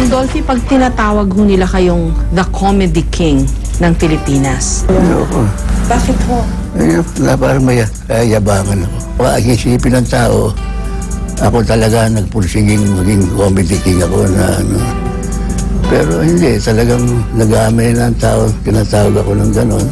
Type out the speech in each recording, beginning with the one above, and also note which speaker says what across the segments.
Speaker 1: Mang Dolphy, pag tinatawag ho nila kayong the comedy king ng Pilipinas.
Speaker 2: Ayoko.
Speaker 1: Bakit ho?
Speaker 2: Parang may yabangan ako. Pag-isipin ng tao, ako talaga nagpursiging maging comedy king ako na ano. Pero hindi, talagang nag-aamay ng tao, tinatawag ako ng ganon.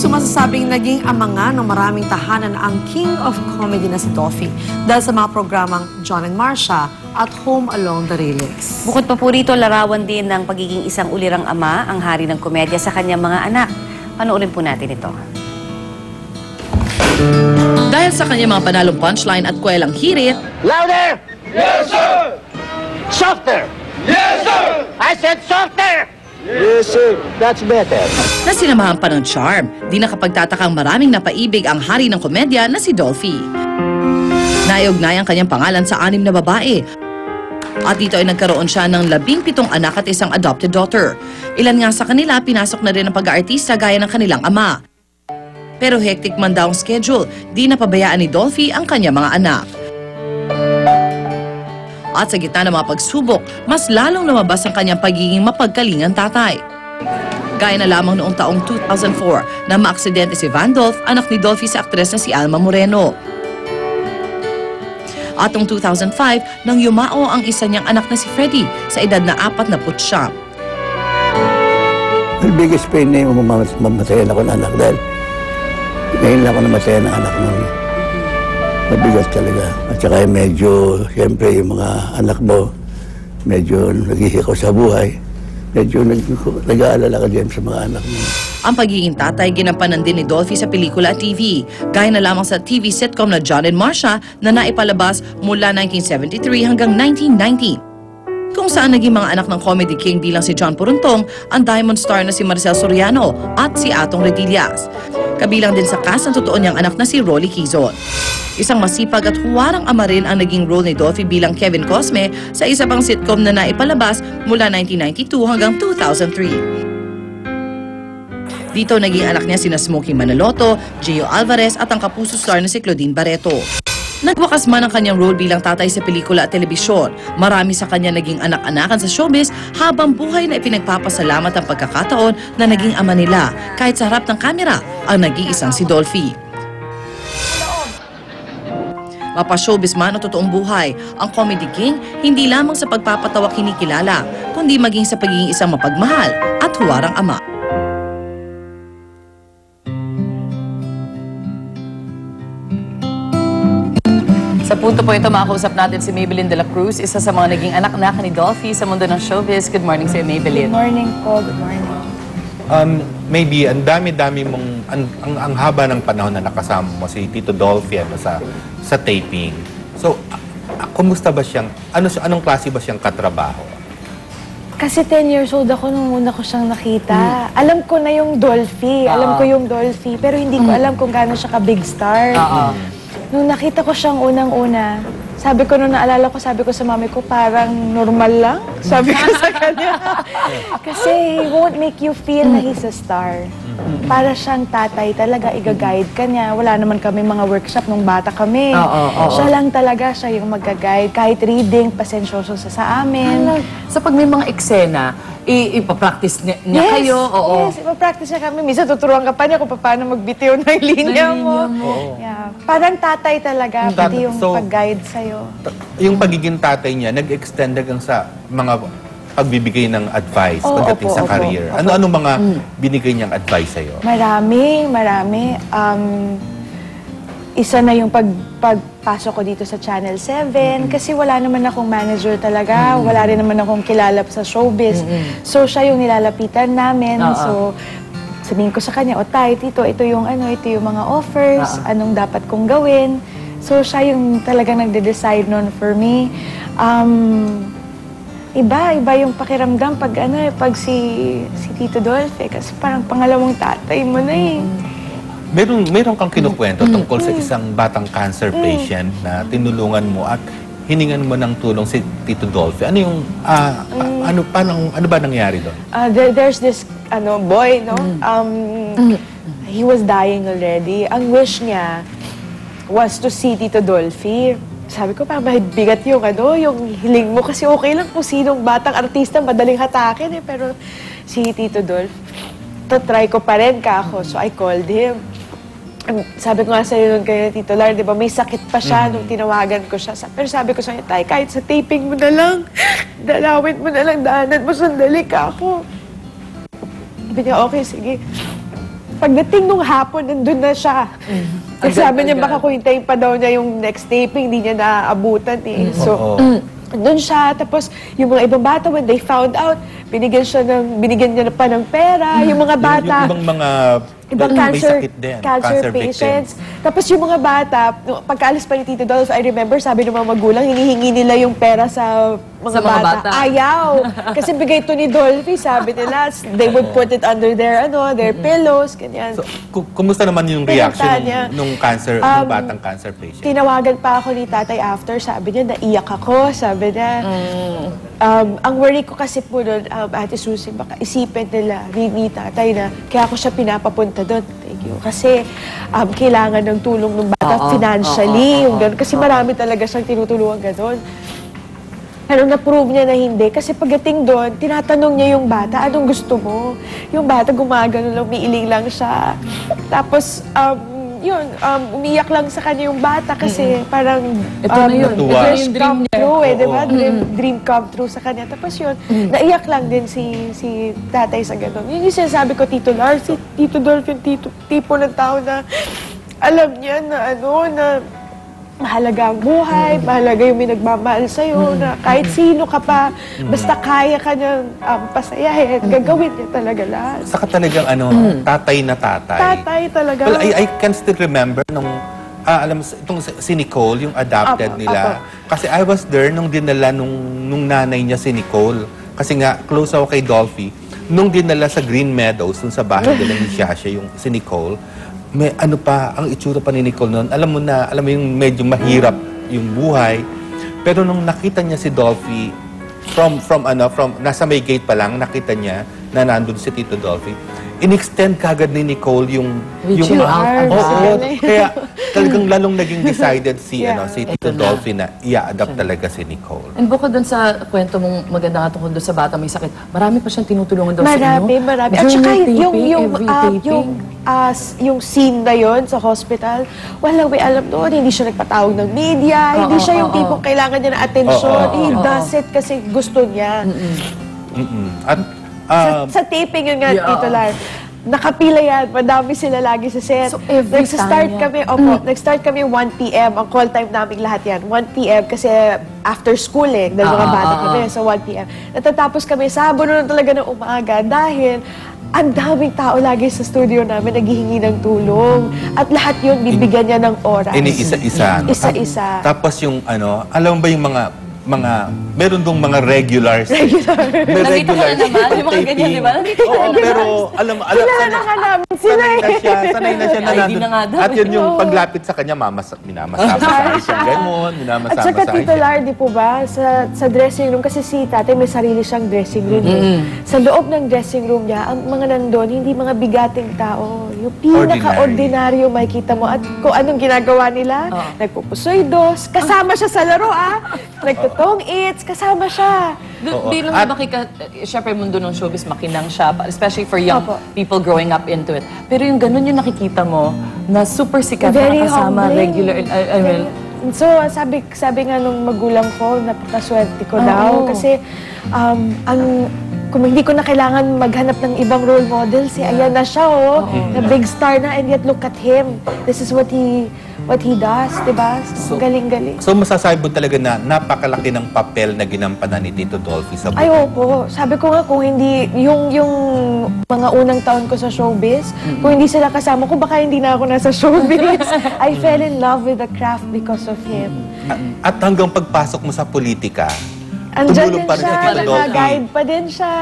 Speaker 1: Masasabing naging ama nga ng maraming tahanan ang King of Comedy na si Dolphy dahil sa mga programang John and Marcia at Home Along the Relics.
Speaker 3: Bukod pa po rito, larawan din ng pagiging isang ulirang ama ang hari ng komedya sa kanyang mga anak. Panoorin po natin ito.
Speaker 4: Dahil sa kanyang mga panalong punchline at kwelang hirit,
Speaker 5: Louder! Yes, sir! Softer! Yes, sir! I said softer! Yes, sir. That's better.
Speaker 4: na sinamahan pa ng charm, di nakapagtatakang maraming napaibig ang hari ng komedya na si Dolphy. Naiugnay ang kanyang pangalan sa 6 na babae. At dito ay nagkaroon siya ng 17 anak at isang adopted daughter. Ilan nga sa kanila, pinasok na rin ang pag-aartista gaya ng kanilang ama. Pero hectic man daw ang schedule, di napabayaan ni Dolphy ang kanyang mga anak. At sa gitna ng mga pagsubok, mas lalong lumabas ang kanyang pagiging mapagkalingang tatay. Gaya na lamang noong taong 2004 na maaksidente si Vandolph, anak ni Dolphy sa aktres na si Alma Moreno. At noong 2005, nang yumao ang isa niyang anak na si Freddie sa edad na 49.
Speaker 2: The biggest pain na yung mamatayan ako ng anak dahil ngayon lang ako namatayan ng anak nun. Mabigat talaga. At saka medyo, siyempre yung mga anak mo, medyo naghihikaw sa buhay. Medyo nag-aalala ka dyan sa mga anak mo.
Speaker 4: Ang pagiging tatay, ginampanan din ni Dolphy sa pelikula at TV. Gaya na lamang sa TV sitcom na John and Marcia na naipalabas mula 1973 hanggang 1990. Kung saan naging mga anak ng comedy king bilang si John Puruntong, ang Diamond Star na si Maricel Soriano at si Atong Redillas. Kabilang din sa cast ang totoo niyang anak na si Rolly Quezon. Isang masipag at huwarang ama rin ang naging role ni Dolphy bilang Kevin Cosme sa isa pang sitcom na naipalabas mula 1992 hanggang 2003. Dito naging anak niya sina Smokey Manaloto, Gio Alvarez at ang kapuso star na si Claudine Barreto. Nagwakas man ang kanyang role bilang tatay sa pelikula at telebisyon. Marami sa kanya naging anak-anakan sa showbiz habang buhay na ipinagpapasalamat ang pagkakataon na naging ama nila kahit sa harap ng kamera ang nag-iisang si Dolphy. Mapa-showbiz man o totoong buhay, ang comedy king hindi lamang sa pagpapatawa kinikilala, kundi maging sa pagiging isang mapagmahal at huwarang ama.
Speaker 6: Sa punto po ito, makakusap natin si Maybelline de la Cruz, isa sa mga naging anak-anak ni Dolphy sa mundo ng showbiz. Good morning sa'yo, Maybelline.
Speaker 7: Good morning po, good morning.
Speaker 8: Maybe, ang dami-dami mong, ang haba ng panahon na nakasama mo si Tito Dolphy sa taping. So, kumusta ba siyang, anong klase ba siyang katrabaho?
Speaker 7: Kasi 10 years old ako nung una ko siyang nakita. Alam ko na yung Dolphy, alam ko yung Dolphy, pero hindi ko alam kung gaano siya ka-big star. Nung nakita ko siyang unang-una, sabi ko nung naalala ko, sabi ko sa mami ko, parang normal lang. Sabi ko sa kanya. Kasi he won't make you feel na he's a star. Para siyang tatay talaga, iga-guide ka niya. Wala naman kami mga workshop nung bata kami. Siya lang talaga, siya yung mag-guide. Kahit reading, pasensyoso sa amin.
Speaker 6: So pag may mga eksena, ipapractice niya kayo?
Speaker 7: Yes, ipapractice niya kami. Minsan tuturuan ka pa niya kung paano magbitiw ng linya mo. Yeah. Parang tatay talaga, pati yung pag-guide sa'yo.
Speaker 8: Yung pagiging tatay niya, nag-extend hanggang sa mga pagbibigay ng advice pagdating sa career. Ano mga binigay niyang advice sa'yo?
Speaker 7: Marami. Isa na yung pagpasok ko dito sa Channel 7 kasi wala naman akong manager talaga. Wala rin naman akong kilala sa showbiz. So, siya yung nilalapitan namin. So, sabihin ko sa kanya, Tay, Tito, ito yung mga offers, anong dapat kong gawin. So, siya yung talagang nagde-decide nun for me. Iba yung pakiramdam pag si Tito Dolphy kasi parang pangalawang tatay mo na eh.
Speaker 8: Meron kang kinukwento tungkol sa isang batang cancer patient na tinulungan mo at hiningan mo ng tulong si Tito Dolphy. Ano yung ano ba nangyari doon?
Speaker 7: There's this boy, no? he was dying already. Ang wish niya was to see Tito Dolphy. Sabi ko, parang bigat yung hiling mo. Kasi okay lang kung sinong batang artista, madaling hatakin pero si Tito Dolph, try ko pa rin ako. So I called him. Sabi ko nga sa'yo nun kay Tito Lar, di ba, may sakit pa siya nung tinawagan ko siya. Pero sabi ko sa'yo, Tay, kahit sa taping mo na lang, dalawin mo na lang, daanan mo, sandali ka ako. Sabi niya, okay, sige. Pagdating nung hapon, nandun na siya. Kasi sabi niya, baka kung hintayin pa daw niya yung next taping, hindi niya naaabutan eh. So, nandun siya. Tapos, yung mga ibang bata, when they found out, binigyan niya pa ng pera. Yung mga bata,
Speaker 8: Yung ibang mga
Speaker 7: ibang
Speaker 8: may
Speaker 7: cancer
Speaker 8: sakit din,
Speaker 7: cancer patients. Tapos yung mga bata, pagkaalis pa ni Tito Dolph, I remember, sabi ng mga magulang, hinihingi nila yung pera sa mga bata. Ayaw! Kasi bigay to ni Dolphy, sabi nila. They would put it under their pillows, ganyan.
Speaker 8: So, kumusta naman yung reaction nung batang cancer patient?
Speaker 7: Tinawagan pa ako ni tatay after, sabi niya, naiyak ako, sabi niya. Ang worry ko kasi po doon, Ate Susie, baka isipin nila, ni tatay na, kaya ako siya pinapapunta doon. Thank you. Kasi kailangan ng tulong ng bata financially, yung ganun. Kasi marami talaga siyang tinutulungan gano'n. Pero na-prove niya na hindi. Kasi pagdating doon, tinatanong niya yung bata, anong gusto mo? Yung bata gumagano lang, umiiling lang siya. Tapos, umiyak lang sa kanya yung bata kasi parang
Speaker 6: Ito na yun.
Speaker 7: dream come true
Speaker 6: niya.
Speaker 7: di ba? Dream come true sa kanya. Tapos yun, naiyak lang din si tatay sa gano'n. Yun yung sinasabi ko, Tito Lars, si Tito Dolph, yung tipo ng tao na alam niya na na mahalaga ang buhay, mahalaga yung may nagmamahal sa'yo, na kahit sino ka pa, basta kaya ka niyang pasayahin, gagawin niya talaga lahat.
Speaker 8: Saka talagang tatay na tatay.
Speaker 7: Tatay talaga.
Speaker 8: Well, I can still remember nung, alam mo, itong si Nicole, yung adopted nila. Kasi I was there nung dinala nung nanay niya si Nicole. Kasi nga, close ako kay Dolphy. Nung dinala sa Green Meadows, dun sa bahay nila ni Shasha, yung si Nicole, may ang itsura pa ni Nicole noon, alam mo yung medyo mahirap yung buhay. Pero nung nakita niya si Dolphy, from nasa may gate pa lang, nakita niya na nandun si Tito Dolphy, in-extend kagad ni Nicole yung kaya talagang lalong naging decided si Tito Dolphy na i-adopt talaga si Nicole.
Speaker 6: And bukod dun sa kwento mong maganda nga tungkol dun sa bata may sakit, marami pa siyang tinutulungan daw sa inyo?
Speaker 7: Marami. At saka yung scene na yon sa hospital, walang may alam doon. Hindi siya nagpatawag ng media. Hindi siya yung tipong kailangan niya ng atensyon. He does it kasi gusto niya.
Speaker 8: At
Speaker 7: sa taping yun nga, Tito Lar, nakapila yan. Madami sila lagi sa set.
Speaker 6: So, every
Speaker 7: Nag-start
Speaker 6: time
Speaker 7: nag-start kami 1 p.m. Ang call time namin lahat yan. 1 p.m. kasi after school dahil mga bata kami. So 1 p.m. Natatapos kami Sabado na talaga ng umaga dahil ang daming tao lagi sa studio namin naghihingi ng tulong. At lahat yun, bibigyan niya ng oras.
Speaker 8: Isa-isa.
Speaker 7: Isa-isa.
Speaker 8: Tapos yung alam mo ba yung meron dong mga regulars. May
Speaker 6: Nandito ka na naman, yung mga ganyan, di ba?
Speaker 8: Oo, pero alam
Speaker 7: Kilala ka namin sila
Speaker 8: sanay na siya na
Speaker 6: Ay, di na nga daw.
Speaker 8: At yun yung paglapit sa kanya, minamasahe siya gano'n,
Speaker 7: At saka Tito Lar, di po ba, sa dressing room, kasi si tatay may sarili siyang dressing room. Sa loob ng dressing room niya, ang mga nandun, hindi mga bigating tao. Yung pinaka-ordinaryo makikita mo. At kung anong ginagawa nila, nagpupusoy dos, kasama siya sa laro nagtutong its, kasama siya.
Speaker 6: Bilang syempre mundo ng showbiz, makinang siya, especially for young people growing up into it. Pero yung ganun yung nakikita mo, na super sikat na kasama, regular,
Speaker 7: So, sabi nga nung magulang ko, napakaswerte ko daw. Kasi, kung hindi ko na kailangan maghanap ng ibang role model, ayan na siya, na big star na, and yet look at him. This is what he does, diba? Galing-galing.
Speaker 8: So masasabi mo talaga na napakalaki ng papel na ginampanan ni Tito Dolphy sa buhay?
Speaker 7: Ay, opo. Sabi ko nga, kung hindi, yung mga unang taon ko sa showbiz, kung hindi sila kasama ko, baka hindi na ako nasa showbiz. I fell in love with the craft because of him.
Speaker 8: At hanggang pagpasok mo sa politika,
Speaker 7: Andyan
Speaker 8: tumulong
Speaker 7: din
Speaker 8: pa rin si
Speaker 7: siya,
Speaker 8: Tito Dolphy.
Speaker 7: nag-guide pa din siya.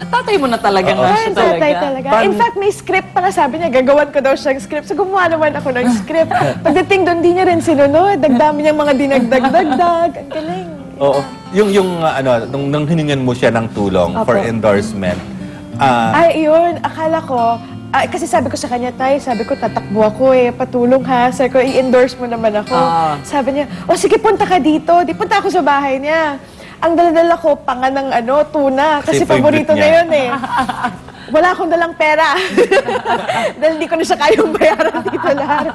Speaker 6: Tatay mo na talaga nga siya talaga.
Speaker 7: Tatay talaga. In fact, may script pa nga sabi niya, gagawan ko daw siyang script. So gumawa naman ako ng script. Pagdating doon, di niya rin sinunod. Nagdami niyang mga dinagdag-dagdag. Ang galing.
Speaker 8: Oo. Nung hiningan mo siya ng tulong for endorsement.
Speaker 7: Ay, yun. Akala ko, kasi sabi ko sa kanya, Tay, sabi ko, tatakbo ako patulong ha. Sabi ko, i-endorse mo naman ako. Sabi niya, sige, punta ka dito. Di punta ako sa bahay niya. Ang daladala ko, panga ng tuna. Kasi paborito
Speaker 8: favorite
Speaker 7: na
Speaker 8: niya.
Speaker 7: yun Wala akong dalang pera. Dahil di ko na siya kayang bayaran dito lahat.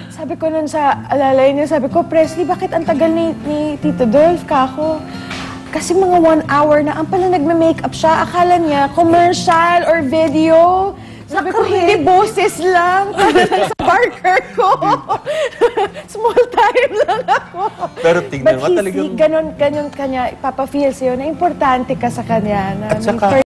Speaker 7: Sabi ko nun sa alalay niya, sabi ko, Presley, bakit ang tagal ni Tito Dolph kako? Kasi mga 1 hour na, ang pala nagme-makeup siya. Akala niya, commercial or video. Sabi ko, hindi, boses lang. Para lang sa barker ko. Small time lang ako.
Speaker 8: Pero tignan mo,
Speaker 7: But
Speaker 8: talagang...
Speaker 7: ganon kanya, ipapa-feel sa'yo na importante ka sa kanya. Na
Speaker 8: At saka,